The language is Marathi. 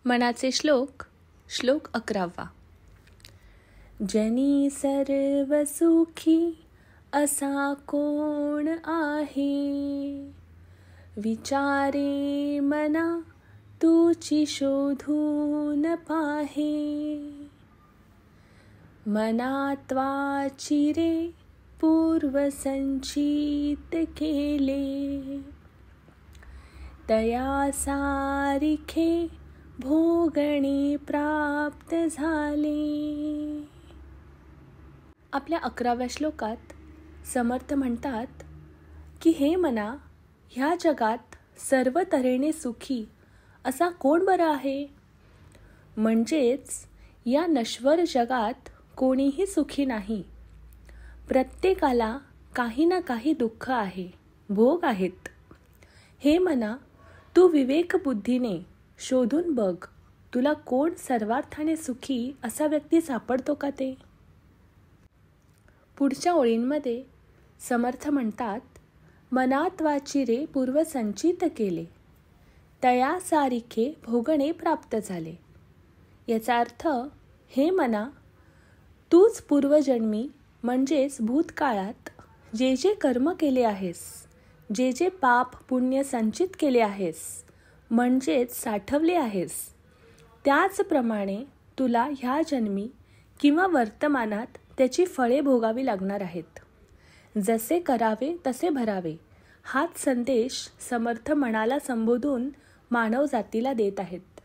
मनाचे श्लोक. श्लोक 11. जनी सर्व सुखी असा कोण आहे, विचारे मना तुची शोधून पाहे. मनात्वाची रे पूर्व संचित केले, तया सारिखे भोगणे प्राप्त झाले. आपल्या 11व्या श्लोकात समर्थ म्हणतात की हे मना, ह्या जगात सर्व तऱ्हेने सुखी असा कोण बरा आहे. म्हणजेच या नश्वर जगात कोणीही सुखी नाही. प्रत्येकाला काही ना काही दुःख आहे, भोग आहेत. हे मना, तू विवेकबुद्धीने शोधून बघ, तुला कोण सर्वार्थाने सुखी असा व्यक्ती सापडतो का ते. पुढच्या ओळींमध्ये समर्थ म्हणतात, मनात्वाची रे पूर्व संचित केले, तया सारिखे भोगणे प्राप्त झाले. याचा अर्थ, हे मना, तूच पूर्वजन्मी म्हणजेच भूतकाळात जे जे कर्म केले आहेस, जे जे पाप पुण्य संचित केले आहेस म्हणजेच साठवले आहेस, त्याचप्रमाणे तुला ह्या जन्मी किंवा वर्तमानात त्याची फळे भोगावी लागणार आहेत. जसे करावे तसे भरावे, हाच संदेश समर्थ मनाला संबोधून मानव जातीला देत आहेत.